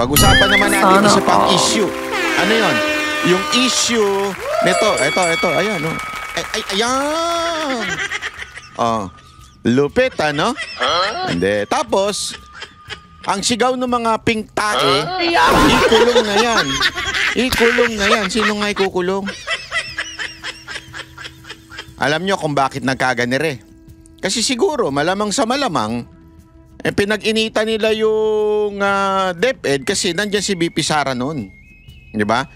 Pag-usapan naman natin isa pang issue. Ano yon? Yung issue nito, ito, ayan, no? Ayan! Oh, lupit, ano? Hindi. Tapos, ang sigaw ng mga pink tae, ikulong na yan. Ikulong na yan. Sino nga ikukulong? Alam nyo kung bakit nagkaganire. Kasi siguro, malamang sa malamang, pinag-inita nila yung DepEd kasi nandyan si BP Sara noon. Di ba?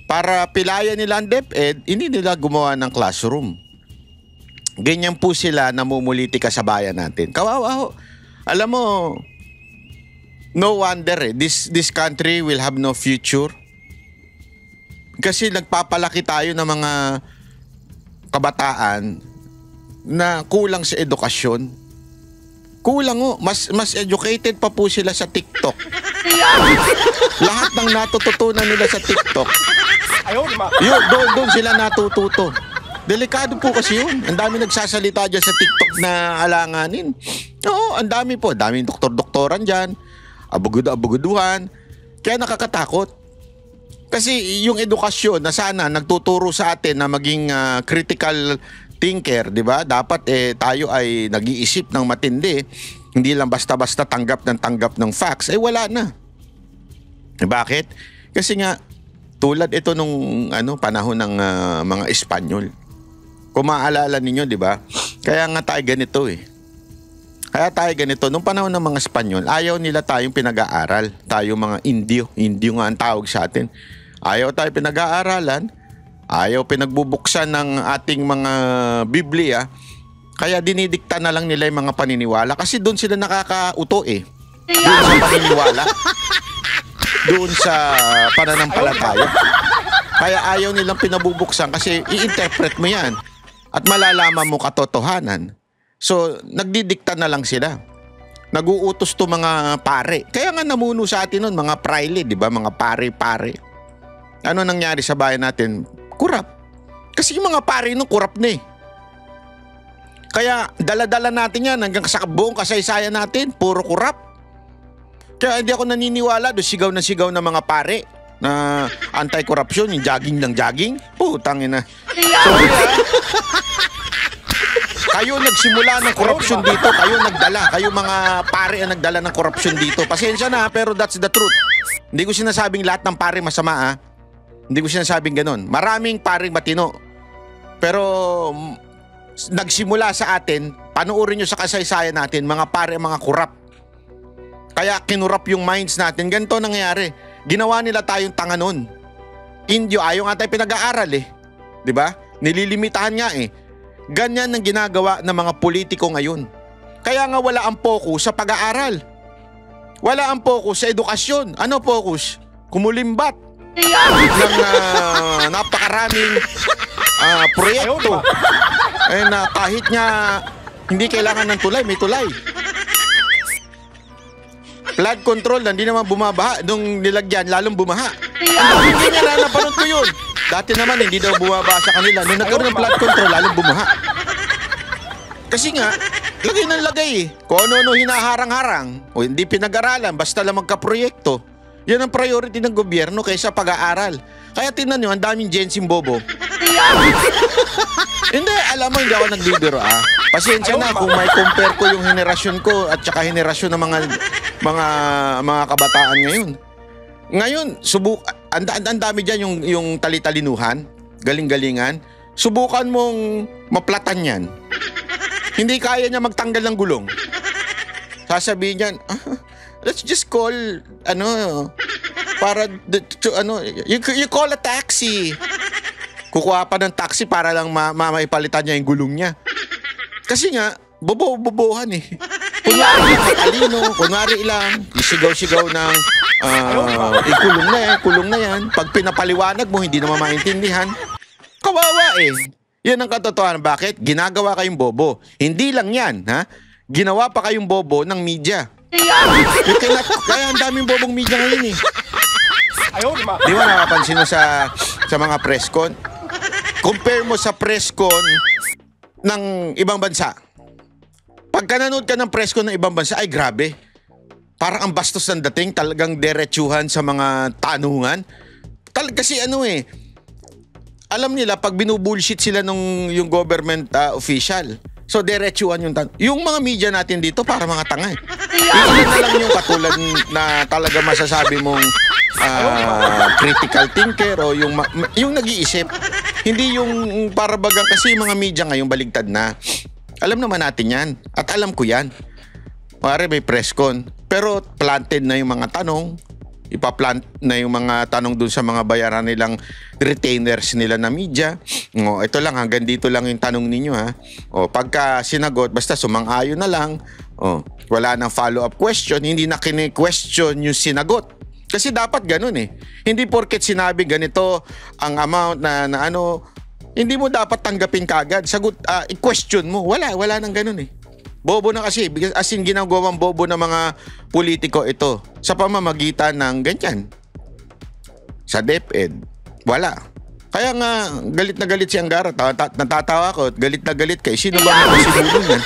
Para pilayan nila ang DepEd, hindi nila gumawa ng classroom. Ganyan po sila namumulitika sa bayan natin. Kawawa ho. Alam mo, no wonder this country will have no future. Kasi nagpapalaki tayo ng mga kabataan na kulang sa edukasyon. Kulang ho. Mas educated pa po sila sa TikTok. Lahat ng natututunan nila sa TikTok, doon sila natututo. Delikado po kasi yun. Ang dami nagsasalita dyan sa TikTok na alanganin. Oo, ang dami po. Daming doktor-doktoran dyan. Abuguduhan. Kaya nakakatakot. Kasi yung edukasyon na sana nagtuturo sa atin na maging critical thinker, di ba? Dapat tayo ay nag-iisip ng matindi. Hindi lang basta-basta tanggap ng facts. Wala na. Bakit? Kasi nga, tulad ito nung panahon ng mga Espanyol. Kung maaalala ninyo, di ba? Kaya nga tayo ganito Kaya tayo ganito. Nung panahon ng mga Espanyol, ayaw nila tayong pinag-aaral. Tayo mga Indio. Indio nga ang tawag sa atin. Ayaw tayo pinag-aaralan. Ayaw pinagbubuksan ng ating mga Biblia. Kaya dinidikta na lang nila yung mga paniniwala. Kasi doon sila nakakauto Doon sa paniniwala. Doon sa pananampalataya. Kaya ayaw nilang pinabubuksan kasi i-interpret mo yan. At malalaman mo katotohanan. So, nagdidikta na lang sila. Nag-uutos to mga pare. Kaya nga namuno sa atin nun, mga praile, di ba? Mga pare-pare. Ano nangyari sa bayan natin? Kurap. Kasi yung mga pare nung kurap na Kaya dala-dala natin yan hanggang sa buong kasaysayan natin. Puro kurap. Kaya hindi ako naniniwala doon sigaw na mga pare na anti-corruption, yung jogging ng jogging. Putang ina. Sorry Kayo nagsimula ng korupsyon dito. Kayo nagdala. Kayo mga pare ang nagdala ng korupsyon dito. Pasensya na pero that's the truth. Hindi ko sinasabing lahat ng pare masama Hindi ko sinasabing ganun. Maraming paring matino. Pero nagsimula sa atin, panuorin nyo sa kasaysayan natin, mga pare, mga kurap. Kaya kinurap yung minds natin. Ganito nangyayari. Ginawa nila tayong tanga nun. Indio, ayaw nga tayo pinag-aaral Diba? Nililimitahan nga Ganyan ang ginagawa ng mga politiko ngayon. Kaya nga wala ang focus sa pag-aaral. Wala ang focus sa edukasyon. Ano focus? Kumulimbat ng napakaraming proyekto. Na kahit nga hindi kailangan ng tulay, may tulay. Flood control, hindi naman bumabaha. Nung nilagyan, lalong bumaha. Hindi nga napanood ko yun. Dati naman, hindi daw bumabaha sa kanila. Nung nagkaroon ng flood control, lalong bumaha. Kasi nga, lagay ng lagay Kung ano-ano hinaharang-harang. O hindi pinag-aralan, basta lang magka-proyekto. Yan ang priority ng gobyerno kaysa pag-aaral. Kaya tingnan nyo, ang daming Jensin bobo. Hindi, alam mo, hindi ako nagbibiro Pasensya na kung may compare ko yung henerasyon ko at saka henerasyon ng mga kabataan ngayon. Ngayon, ang dami dyan yung tali-talinuhan, galing-galingan. Subukan mong maplatan yan. Hindi kaya niya magtanggal ng gulong. Sasabihin niyan, let's just call, you call a taxi. Kukuha pa ng taxi para lang maipalitan niya yung gulong niya. Kasi nga, bobohan Kunwari lang matalino, kunwari lang, isigaw-sigaw ng kulong na yan. Pag pinapaliwanag mo, hindi naman maintindihan. Kawawa Yan ang katotohanan. Bakit? Ginagawa kayong bobo. Hindi lang yan, Ginawa pa kayong bobo ng media. Kaya ang daming bobong media ngayon Di ba napapansin mo sa mga press con? Compare mo sa press con ng ibang bansa. Pagka nanood ka ng press con ng ibang bansa, ay grabe. parang ang bastos ng dating, talagang derechuhan sa mga tanungan. Kasi alam nila pag binubullshit sila yung government official. So derechuhan yung yung mga media natin dito para mga tanga. Ilan na lang yung katulad na talaga masasabi mong critical thinker o yung nag-iisip. Hindi yung para bagang kasi yung mga media ngayon baligtad na. Alam naman natin yan at alam ko yan. Pare may press con. Pero planted na yung mga tanong. Ipaplant na yung mga tanong dun sa mga bayaran nilang retainers nila na media. Ito lang, hanggang dito lang yung tanong ninyo ha. Pagka sinagot, basta sumang-ayon na lang. Wala nang follow-up question, hindi na kine-question yung sinagot. Kasi dapat ganun eh. Hindi porket sinabi ganito ang amount na hindi mo dapat tanggapin kagad. Sagot, i-question mo. Wala nang ganun eh. Bobo na kasi, as in ginagawang bobo ng mga politiko ito sa pamamagitan ng ganyan. Sa DepEd, wala. Kaya nga, galit na galit si Angara. Natatawa ko, galit na galit kay sino ba may sinulong yan?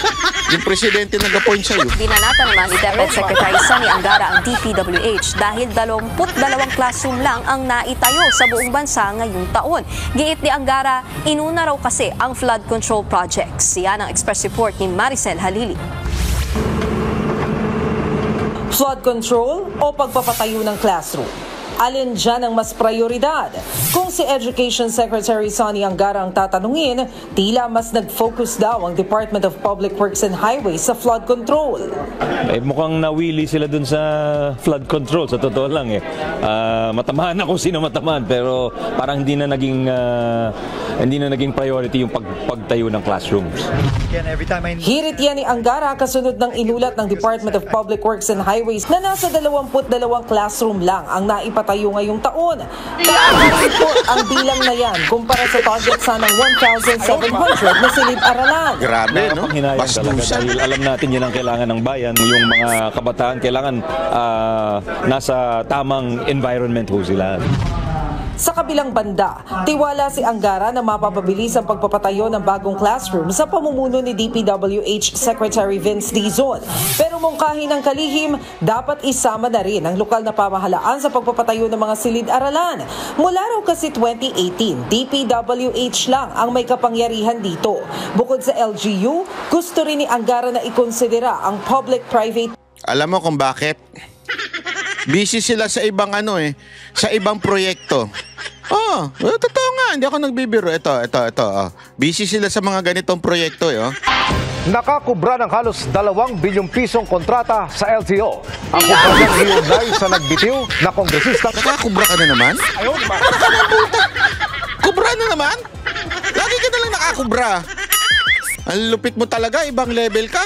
Yung presidente nag-appoint sa'yo. Dinanata naman ni DepEd Secretary Sonny Angara ang DPWH dahil 22 classroom lang ang naitayo sa buong bansa ngayong taon. Giit ni Angara, inuna raw kasi ang flood control projects. Yan ang express report ni Maricel Halili. Flood control o pagpapatayo ng classroom? Alin dyan ang mas prioridad? Kung si Education Secretary Sonny Angara ang tatanungin, tila mas nag-focus daw ang Department of Public Works and Highways sa flood control. Mukhang nawili sila dun sa flood control, sa totoo lang matamaan na kung sino matamaan, pero parang hindi na naging priority yung pagtayo ng classrooms. Hirit yan ni Angara kasunod ng inulat ng Department of Public Works and Highways na nasa 22 classroom lang ang naipatayo ngayong taon. Taas po ang bilang na yan kumpara sa target sanang 1,700 na silid-aralan. Grabe, no? Bastusan. Dahil alam natin yan ang kailangan ng bayan. Yung mga kabataan kailangan nasa tamang environment ho sila. Sa kabilang banda, tiwala si Angara na mapapabilis ang pagpapatayo ng bagong classroom sa pamumuno ni DPWH Secretary Vince Dizon. Pero mungkahi ng kalihim, dapat isama na rin ang lokal na pamahalaan sa pagpapatayo ng mga silid-aralan. Mula raw kasi 2018, DPWH lang ang may kapangyarihan dito. Bukod sa LGU, gusto rin ni Angara na ikonsidera ang public-private. Alam mo kung bakit? Busy sila sa ibang sa ibang proyekto. Totoo nga, hindi ako nagbibiro. Ito. Busy sila sa mga ganitong proyekto, Nakakubra ng halos 2 bilyong pisong kontrata sa LTO. Ang kumpanyang hiugnay sa nagbitiw na kongresista. Nakakubra ka na naman? Ayun ba? Kubra na naman? Lagi ka na lang nakakubra. Ang lupit mo talaga, ibang level ka.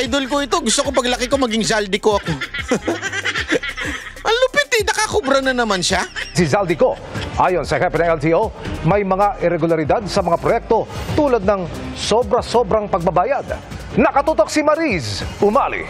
Idol ko ito. Gusto ko paglaki ko maging Zaldico ako. Ang lupit nakakubra na naman siya. Si Zaldico, ayon sa hepe ng LTO, may mga irregularidad sa mga proyekto tulad ng sobra-sobrang pagbabayad. Nakatutok si Mariz Umali.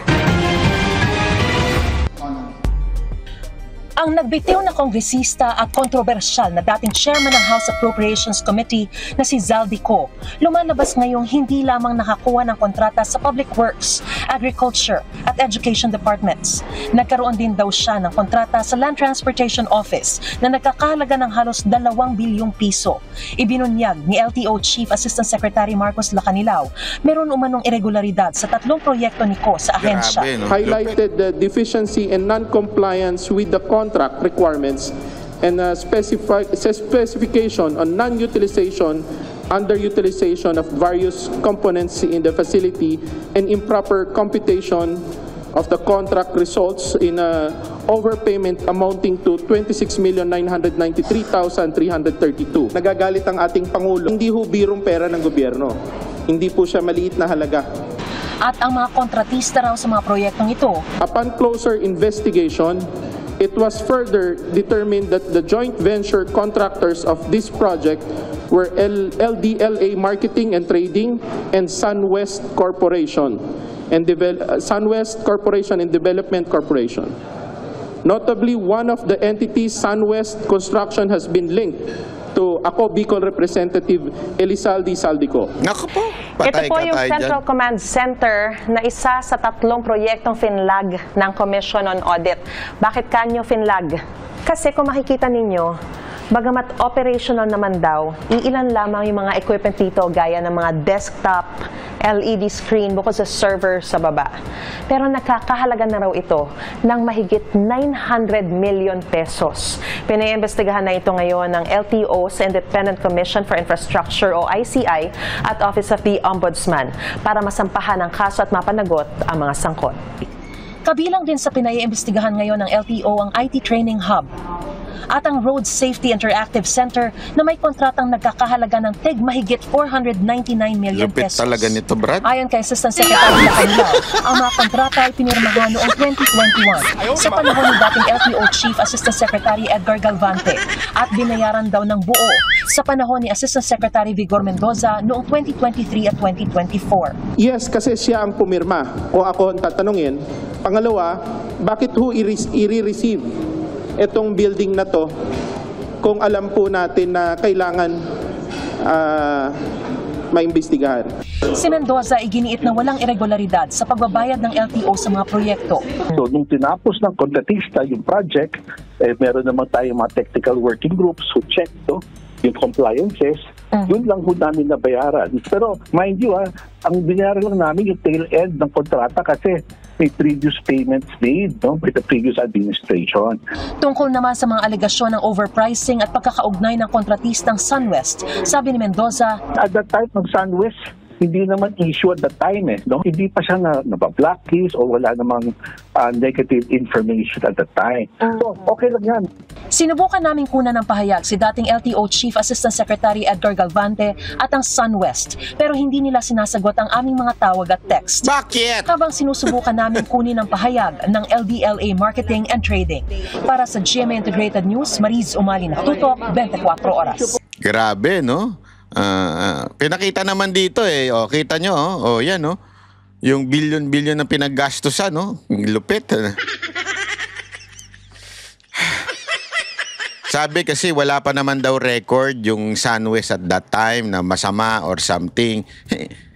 Ang nagbitiw na kongresista at kontrobersyal na dating chairman ng House Appropriations Committee na si Zaldico, lumalabas ngayong hindi lamang nakakuha ng kontrata sa Public Works, Agriculture at Education Departments. Nagkaroon din daw siya ng kontrata sa Land Transportation Office na nagkakahalaga ng halos 2 bilyong piso. Ibinunyag ni LTO Chief Assistant Secretary Marcos Lacanilao, meron umanong irregularidad sa 3 proyekto niko sa ahensya. Grabe, no? Highlighted the deficiency and non-compliance with the contract requirements and specification on non-utilization, underutilization of various components in the facility, and improper computation of the contract results in overpayment amounting to 26,993,332. Nagagalit ang ating Pangulo. Hindi ho birong pera ng gobyerno. Hindi po siya maliit na halaga. At ang mga kontratista raw sa mga proyektong ito. Upon closer investigation, it was further determined that the joint venture contractors of this project were LDLA Marketing and Trading and SunWest Corporation and SunWest Corporation and Development Corporation. Notably, one of the entities, SunWest Construction, has been linked to Ako, Bicol Representative Elizalde Saldico. Naku po, Ito patay po ka yung tayo Central dyan. Command Center na isa sa 3 proyektong finlag ng Commission on Audit. Bakit kanyo finlag? Kasi kung makikita ninyo, bagamat operational naman daw, iilan lamang yung mga equipment dito gaya ng mga desktop, LED screen bukod sa server sa baba. Pero nakakahalaga na raw ito ng mahigit 900 million pesos. Pinaiimbestigahan na ito ngayon ng LTO sa Independent Commission for Infrastructure o ICI at Office of the Ombudsman para masampahan ang kaso at mapanagot ang mga sangkot. Kabilang din sa pinaiimbestigahan ngayon ng LTO ang IT Training Hub at ang Road Safety Interactive Center na may kontratang nagkakahalaga ng tig mahigit 499 million Lupit pesos. talaga nito, Brad. Ayon kay Assistant Secretary Lacanlao, ang mga kontrata ay pinirmahan noong 2021 sa panahon ng dating LTO Chief Assistant Secretary Edgar Galvante at binayaran daw ng buo sa panahon ni Assistant Secretary Vigor Mendoza noong 2023 at 2024. Yes, kasi siya ang pumirma. O ako ang tatanungin. Pangalawa, bakit i-receive itong building na to kung alam po natin na kailangan maimbestigahan? Si Mendoza ay giniit na walang irregularidad sa pagbabayad ng LTO sa mga proyekto. So, nung tinapos ng kontratista yung project, meron naman tayong mga technical working groups who check yung compliances. Yun lang ho namin nabayaran. Pero mind you, ang binayaran lang namin yung tail end ng kontrata kasi may previous payments made by the previous administration. Tungkol naman sa mga alegasyon ng overpricing at pagkakaugnay ng kontratistang SunWest, sabi ni Mendoza, At that time ng SunWest, hindi naman issue at that time Hindi pa siya na-blacklist o wala namang negative information at that time. So, okay lang yan. sinubukan naming kunan ng pahayag si dating LTO Chief Assistant Secretary Edgar Galvante at ang SunWest, pero hindi nila sinasagot ang aming mga tawag at text. Bakit? Habang sinusubukan namin kunin ang pahayag ng LDLA Marketing and Trading. Para sa GMA Integrated News, Mariz Umali Tutok, 24 oras. Grabe, no? Pinakita naman dito O, kita nyo, O, yan, no? Yung bilyon-bilyon na pinaggastusan, no? Lupit. Sabi kasi wala pa naman daw record yung SunWest at that time na masama or something.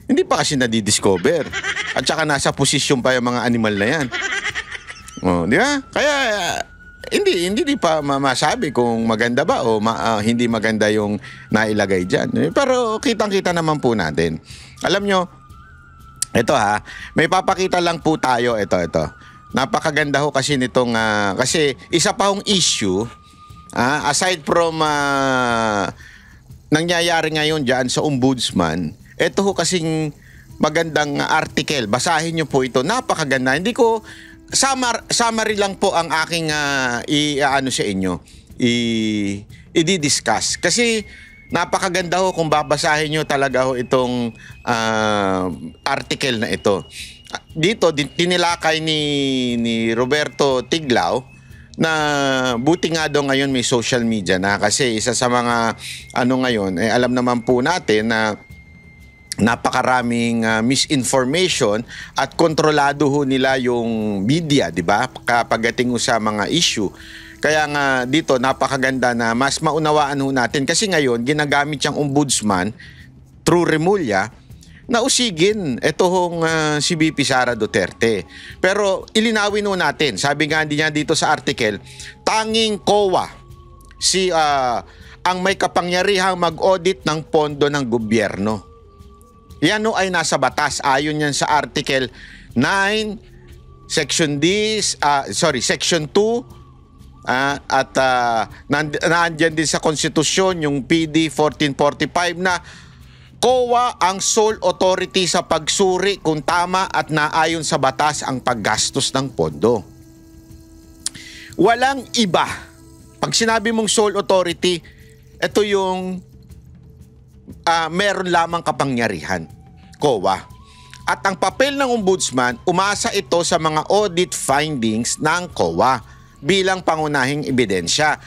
Hindi pa kasi nadidiscover. At saka nasa posisyon pa yung mga animal na yan. O, di ba? Kaya hindi pa masabi kung maganda ba o hindi maganda yung nailagay dyan. Pero kitang-kita naman po natin. Alam nyo, ito may papakita lang po tayo. Ito. Napakaganda ho kasi nitong, kasi isa pa hong issue, aside from nangyayari ngayon dyan sa ombudsman, ito ho kasing magandang article. Basahin nyo po ito. Napakaganda. Hindi ko, summary lang po ang aking sa inyo, i-discuss. Kasi napakaganda ho kung babasahin nyo talaga ho itong article na ito. Dito, tinilakay ni Roberto Tiglao na buti nga daw ngayon may social media na kasi isa sa mga ngayon, alam naman po natin na napakaraming misinformation at kontrolado ho nila yung media, di ba? Kapag dating sa mga issue. Kaya nga dito napakaganda na mas maunawaan ho natin kasi ngayon ginagamit yung ombudsman through Remulla na usigin ito hong si VP Sara Duterte. Pero ilinawin ho natin, sabi nga niya dito sa article, tanging COA ang may kapangyarihang mag-audit ng pondo ng gobyerno. Yan ay nasa batas. Ayon yan sa Article 9, Section 2, at naandyan din sa Konstitusyon yung PD 1445 na COA ang sole authority sa pagsuri kung tama at naayon sa batas ang paggastos ng pondo. Walang iba. Pag sinabi mong sole authority, ito yung meron lamang kapangyarihan, COA. At ang papel ng ombudsman, umasa ito sa mga audit findings ng COA bilang pangunahing ebidensya.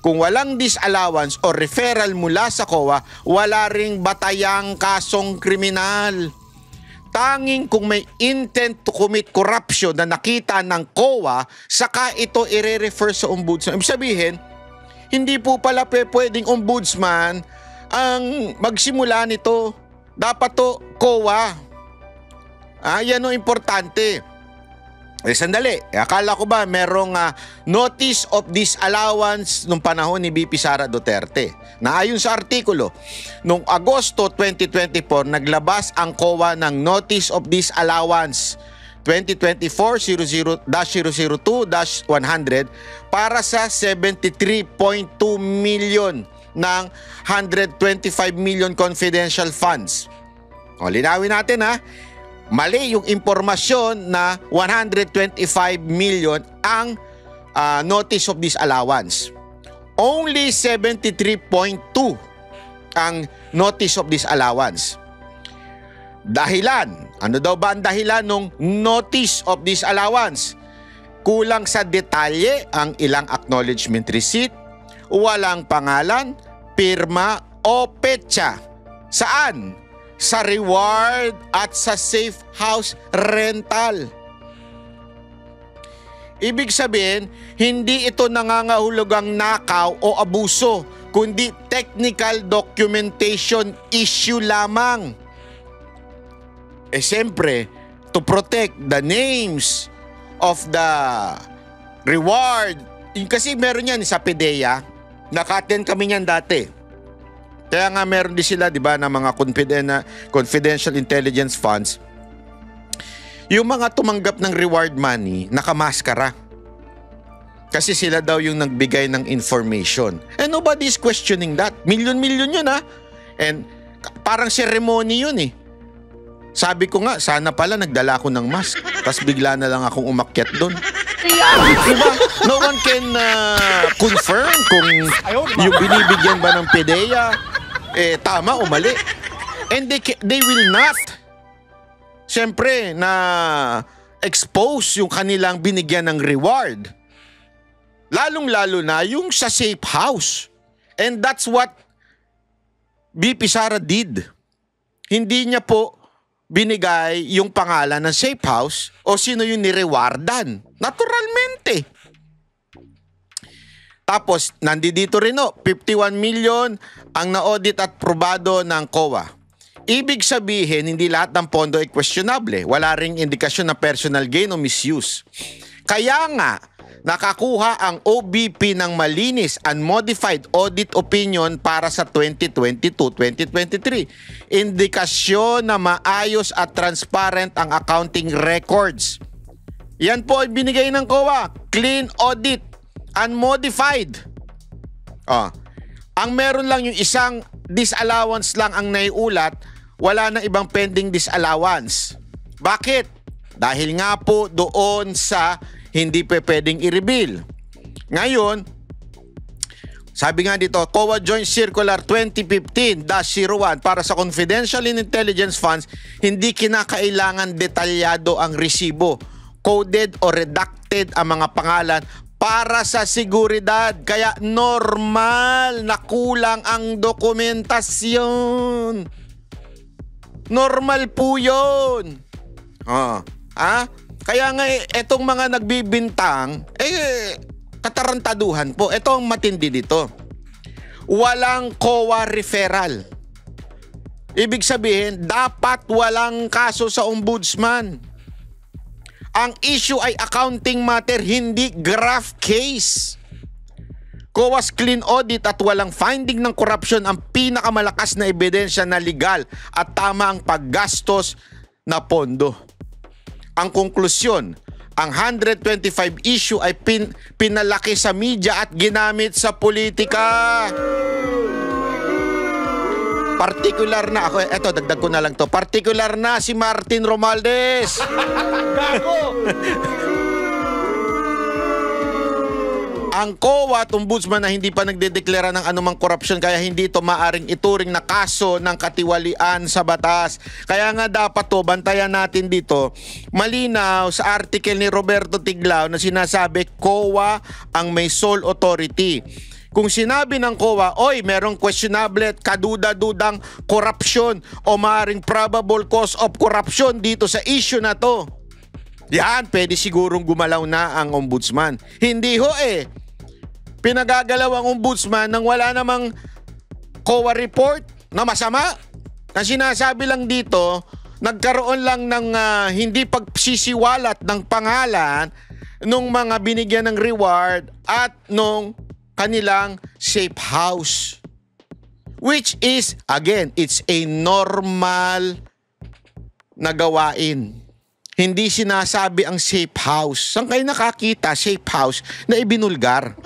Kung walang disallowance o referral mula sa COA, wala ring batayang kasong kriminal. Tanging kung may intent to commit corruption na nakita ng COA, saka ito i-refer sa ombudsman. Ibig sabihin, hindi po pala pwedeng ombudsman ang magsimula nito. Dapat to COA. Yan o importante. Sandali. Akala ko ba merong notice of disallowance nung panahon ni VP Sara Duterte. Na ayon sa artikulo, noong Agosto 2024, naglabas ang COA ng Notice of Disallowance 2024-002-100 para sa 73.2 million ng 125 million confidential funds. O, linawin natin mali yung impormasyon na 125 million ang notice of disallowance. Only 73.2 ang notice of disallowance. Dahilan. Ano daw ba ang dahilan ng notice of disallowance? Kulang sa detalye ang ilang acknowledgement receipt, walang pangalan, pirma o petsa. Saan? Sa reward at sa safe house rental. Ibig sabihin, hindi ito nangangahulugang nakaw o abuso, kundi technical documentation issue lamang. Siyempre, to protect the names of the reward. Kasi meron yan sa PDEA, naka-attend kami niyan dati. Kaya nga meron din sila, di ba, na mga confidential intelligence funds. Yung mga tumanggap ng reward money, nakamaskara. Kasi sila daw yung nagbigay ng information. And nobody is questioning that. Milyon-milyon yun And parang ceremony yun Sabi ko nga, sana pala nagdala ko ng mask. Tapos bigla na lang akong umakyat doon. Diba? No one can confirm kung yung binibigyan ba ng PDEA tama o mali. And they will not siyempre na expose yung kanilang binigyan ng reward. Lalong-lalo na yung sa safe house. And that's what VP Sara did. Hindi niya po binigay yung pangalan ng safe house o sino yung nirewardan. Naturalmente. Tapos, nandito rin 51 million ang na-audit at probado ng COA. Ibig sabihin, hindi lahat ng pondo ay questionable. Wala ring indikasyon na personal gain o misuse. Kaya nga, nakakuha ang OBP ng malinis unmodified audit opinion para sa 2022-2023. Indikasyon na maayos at transparent ang accounting records. Yan po ay binigay ng COA. Clean audit. Unmodified. Ang meron lang yung isang disallowance lang ang naiulat, wala na ibang pending disallowance. Bakit? Dahil nga po doon sa hindi pwedeng i-reveal. Ngayon, sabi nga dito, COA Joint Circular 2015-01 para sa confidential and intelligence funds, hindi kinakailangan detalyado ang resibo, coded o redacted ang mga pangalan para sa seguridad. Kaya normal na kulang ang dokumentasyon. Normal po yun. Kaya nga etong mga nagbibintang, katarantaduhan po. Ito ang matindi dito. Walang COA referral. Ibig sabihin, dapat walang kaso sa ombudsman. Ang issue ay accounting matter, hindi graft case. COA's clean audit at walang finding ng corruption ang pinakamalakas na ebidensya na legal at tama ang paggastos na pondo. Ang konklusyon, ang 125 issue ay pinalaki sa media at ginamit sa politika. Particular na ako, eto dagdag ko na lang to. Particular na si Martin Romualdez. Ang COA at ombudsman na hindi pa nagdedeklara ng anumang korupsyon, kaya hindi ito maaring ituring na kaso ng katiwalian sa batas. Kaya nga dapat to, bantayan natin dito, malinaw sa article ni Roberto Tiglao na sinasabi COA ang may sole authority. Kung sinabi ng COA, oy, merong questionable at kaduda-dudang corruption o maaaring probable cause of corruption dito sa issue na to, yan, pwede sigurong gumalaw na ang ombudsman. Hindi ho pinagagalaw ang ombudsman nang wala namang COA report na masama. Ang sinasabi lang dito, nagkaroon lang ng hindi pagsisiwalat ng pangalan nung mga binigyan ng reward at nung kanilang safe house. Which is, again, it's a normal na gawain. Hindi sinasabi ang safe house. Saan kayo nakakita safe house na ibinulgar?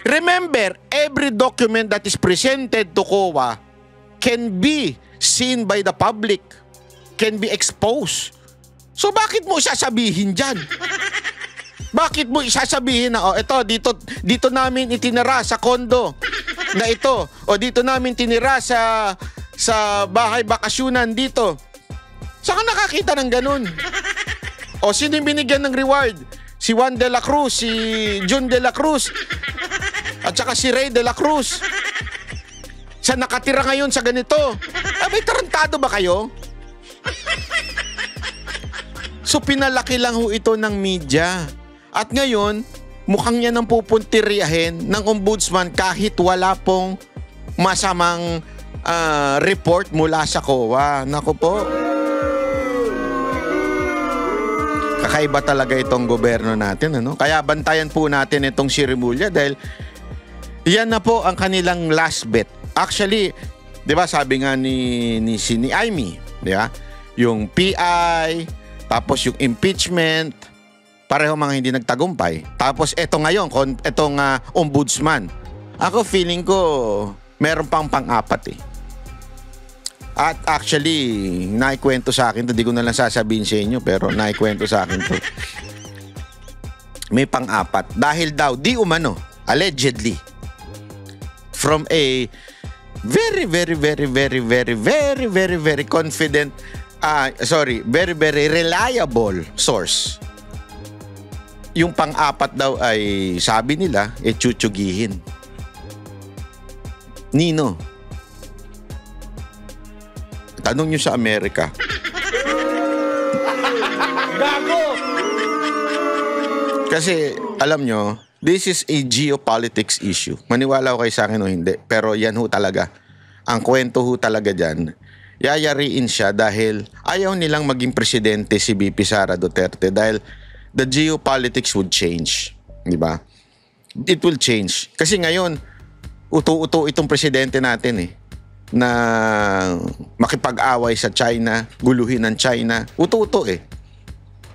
Remember, every document that is presented to COA can be seen by the public, can be exposed. So bakit mo isasabihin dyan? Bakit mo isasabihin na, ito, dito namin itinira sa kondo na ito, o dito namin tinira sa bahay bakasyunan dito. Saan ka nakakita ng ganun? O sino yung binigyan ng reward? Si Juan de la Cruz, si June de la Cruz, at saka si Ray de la Cruz. Saan nakatira ngayon sa ganito? May tarantado ba kayo? So pinalaki lang ho ito ng media. At ngayon, mukhang yan ang pupuntiryahin ng ombudsman kahit wala pong masamang report mula sa COA. Naku po. Kakaiba talaga itong gobyerno natin, ano? Kaya bantayan po natin itong si Remulla dahil yan na po ang kanilang last bet. Actually, 'di ba sabi nga ni Amy, 'di ba? Yung PI, tapos yung impeachment, pareho mga hindi nagtagumpay. Tapos eto ngayon, etong ombudsman. Ako feeling ko meron pang pang-apat eh. At actually, naikwento sa akin, hindi ko na lang sasabihin sa inyo, pero naikwento sa akin to. May pang-apat. Dahil daw, di umano, allegedly, from a very confident, very reliable source. Yung pang-apat daw ay, sabi nila, chuchugihin. Nino? Tanong nyo sa Amerika. Gago! Kasi, alam nyo, this is a geopolitics issue. Maniwala ko kayo sa akin o hindi. Pero yan ho talaga. Ang kwento ho talaga dyan. Yayariin siya dahil ayaw nilang maging presidente si VP Sara Duterte dahil the geopolitics would change. Diba? It will change. Kasi ngayon, uto-uto itong presidente natin eh. Na makipag-away sa China, guluhin ng China. Uto-uto eh.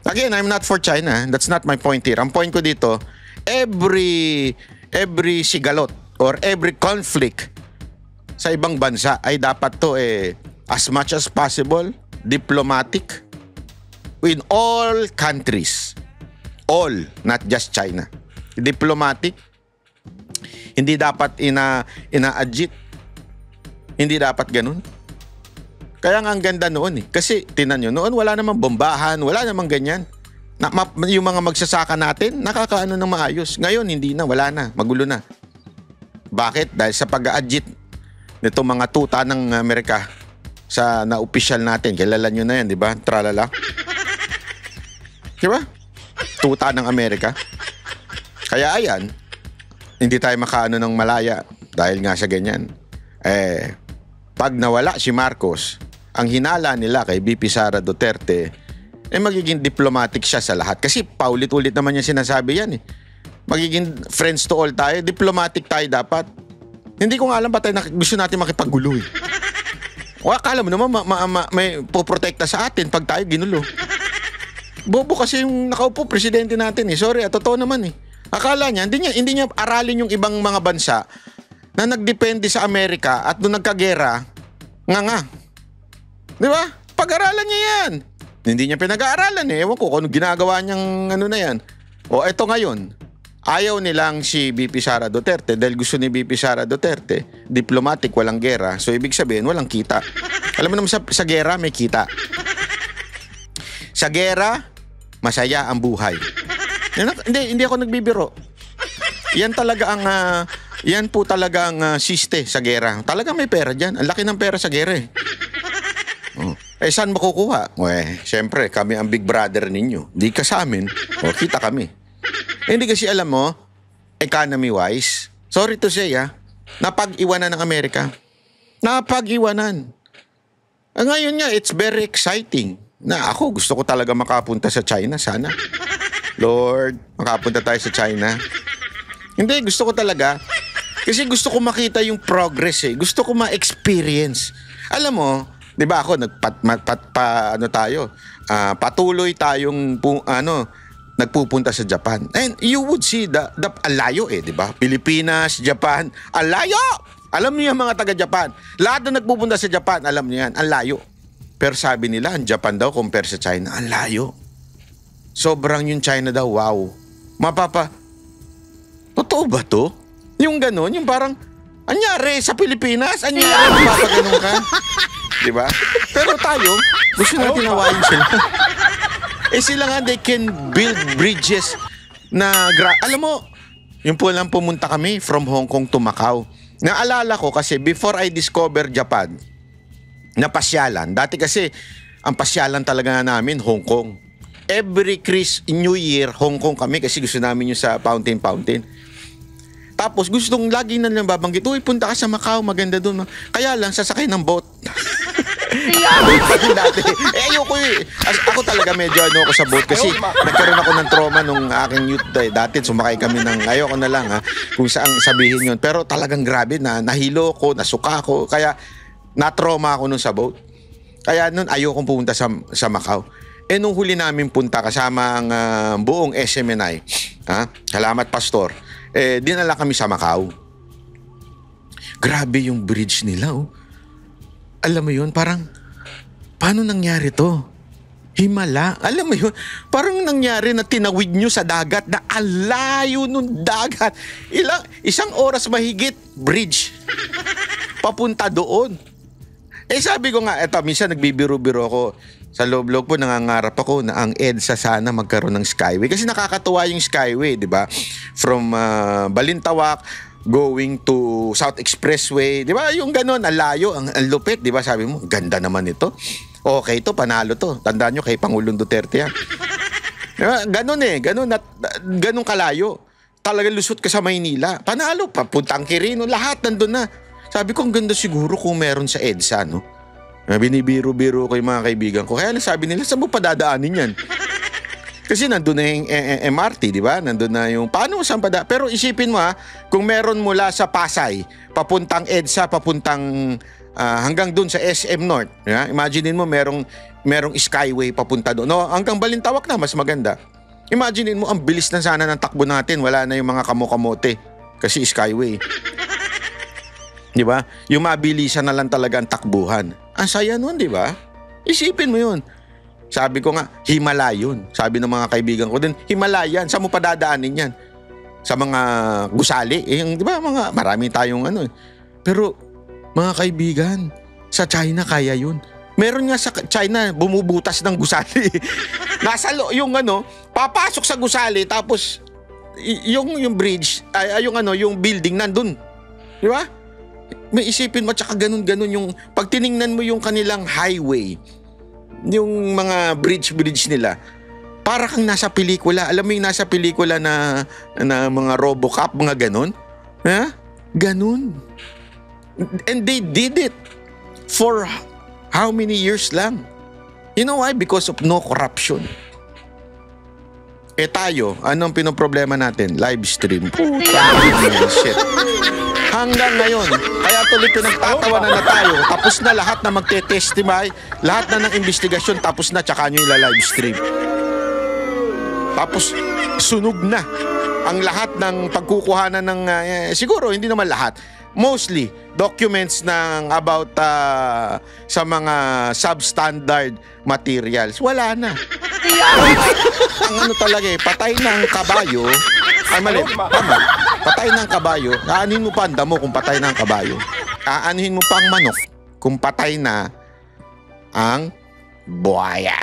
Again, I'm not for China. That's not my point here. Ang point ko dito, every sigalot or every conflict sa ibang bansa ay dapat to as much as possible, diplomatic in all countries. All, not just China. Diplomatic. Hindi dapat ina-adjit. Hindi dapat ganun. Kaya nga ang ganda noon eh. Kasi tinan nyo, noon wala namang bombahan, wala namang ganyan. Yung mga magsasaka natin, nakakaano ng maayos. Ngayon, hindi na, wala na, magulo na. Bakit? Dahil sa pag-a-adjit nitong mga tuta ng Amerika sa na-official natin. Kilala nyo na yan, di ba? Tralala. Di ba? Tuta ng Amerika. Kaya ayan, hindi tayo makaano ng malaya dahil nga sa ganyan. Pag nawala si Marcos, ang hinala nila kay VP Sara Duterte, magiging diplomatic siya sa lahat. Kasi paulit-ulit naman niya sinasabi yan eh. Magiging friends to all tayo, diplomatic tayo dapat. Hindi ko nga alam ba tayo gusto natin makipaggulo eh. O akala mo naman may poprotekta sa atin pag tayo ginulo. Bobo kasi yung nakaupo presidente natin eh. Sorry, totoo naman eh. Akala niya, hindi niya aralin yung ibang mga bansa na nagdepende sa Amerika at nung nagkagera, nga. Di ba? Pag-aralan niya yan. Hindi niya pinag-aaralan eh. Ewan ko kung ginagawa niyang ano na yan. O eto ngayon, ayaw nilang si VP Sara Duterte dahil gusto ni VP Sara Duterte, diplomatic, walang gera. So ibig sabihin, walang kita. Alam mo naman sa gera, may kita. Sa gera, masaya ang buhay. Hindi ako nagbibiro. Yan talaga ang... yan po talaga ang siste sa gera. Talagang may pera dyan. Ang laki ng pera sa gera eh. Saan makukuha? Siyempre, kami ang big brother ninyo. Di ka sa amin. Kita kami. Hindi kasi alam mo, economy-wise, sorry to say, napag-iwanan ng Amerika. Napag-iwanan. Ngayon nga, it's very exciting na ako gusto ko talaga makapunta sa China, sana. Lord, makapunta tayo sa China. Hindi, gusto ko talaga. Kasi gusto ko makita yung progress eh. Gusto ko ma-experience. Alam mo, di ba ako, patuloy tayong, nagpupunta sa Japan. And you would see ang layo eh, di ba? Pilipinas, Japan, ang layo! Alam niyo yung mga taga-Japan. Lahat na nagpupunta sa Japan, alam niyo yan, ang layo. Pero sabi nila, ang Japan daw compare sa China, ang layo. Sobrang yung China daw, wow. Totoo ba to? Yung gano'n, yung parang, anyari sa Pilipinas, anyari, mapapaganon ka. Diba? Pero tayo, gusto natin nawain sila. Sila nga, they can build bridges na, alam mo, yung po lang pumunta kami from Hong Kong to Macau. Naalala ko kasi before I discover Japan, na pasyalan. Dati kasi, ang pasyalan talaga namin, Hong Kong. Every New Year, Hong Kong kami kasi gusto namin yung sa Fountain. Tapos gustong lagi na lang babanggit, uy, punta ka sa Macau, maganda doon. Kaya lang, sasakay ng boat. Dati. Ayoko eh. Ako talaga medyo ako sa boat kasi nagkaroon ako ng trauma nung aking youth. Dati sumakay kami ng, ayoko na lang kung saan sabihin yun. Pero talagang grabe na nahilo ko, nasuka ko. Kaya na-trauma ako nun sa boat. Kaya nun ayokong pumunta sa Macau. Nung huli namin punta kasama ang buong SMNI, salamat Pastor, dinala kami sa Macau. Grabe yung bridge nila, oh. Alam mo yun, parang, paano nangyari to? Himala. Alam mo yun, parang nangyari na tinawid nyo sa dagat na alayo nung dagat. Isang oras mahigit, bridge. Papunta doon. Sabi ko nga, eto, minsan nagbibiro-biro ako. Sa loob-loob po, nangangarap ako na ang EDSA sana magkaroon ng Skyway. Kasi nakakatuwa yung Skyway, di ba? From Balintawak, going to South Expressway, di ba? Yung ganun, ang layo, ang lupit, di ba? Sabi mo, ganda naman ito. Okay to, panalo to. Tandaan nyo kay Pangulong Duterte yan. Diba? Ganun ganun kalayo. Talaga lusot ka sa Maynila. Panalo, papuntang Quirino, lahat nandun na. Sabi ko, ang ganda siguro kung meron sa EDSA, no? Binibiro-biro ko yung mga kaibigan ko. Kaya sabi nila, saan mo padadaanin yan? Kasi nandun na yung MRT, di ba? Nandun na yung, paano saan padaan? Pero isipin mo kung meron mula sa Pasay, papuntang EDSA, papuntang hanggang dun sa SM North. Yeah? Imaginein mo, merong Skyway papunta doon. No, hanggang Balintawak na, mas maganda. Imaginein mo, ang bilis na sana ng takbo natin. Wala na yung mga kamote kasi Skyway. Di ba? Yung mabilisan na lang talaga ang takbuhan. Ang saya nun, di ba? Isipin mo yun. Sabi ko nga, Himalayan. Sabi ng mga kaibigan ko din, Himalayan. Saan mo padadaanin yan? Sa mga gusali. Di ba? Marami tayong Pero, mga kaibigan, sa China kaya yun. Meron nga sa China, bumubutas ng gusali. Nasa yung papasok sa gusali, tapos yung bridge, yung building nandun. Di ba? May isipin mo, tsaka ganun-ganun yung, pag tiningnan mo yung kanilang highway, yung mga bridge nila, para kang nasa pelikula. Alam mo yung nasa pelikula na mga Robocop, mga ganun? Ganun. And they did it for how many years lang? You know why? Because of no corruption. Tayo, anong pinoproblema natin? Live stream. Puta, shit. Hanggang ngayon, kaya tuloy pinagtatawanan na tayo. Tapos na lahat na magte-testify, lahat na ng investigasyon, tapos na, tsaka nyo ila-live stream. Tapos, sunog na ang lahat ng pagkukuhanan ng, siguro, hindi naman lahat, mostly, documents ng about sa mga substandard materials. Wala na. Ang talaga patay ng kabayo, mali, tama. Patay ng kabayo, aanin mo pa ang damo kung patay na ang kabayo. Aanin mo pa ang manok kung patay na ang buhaya.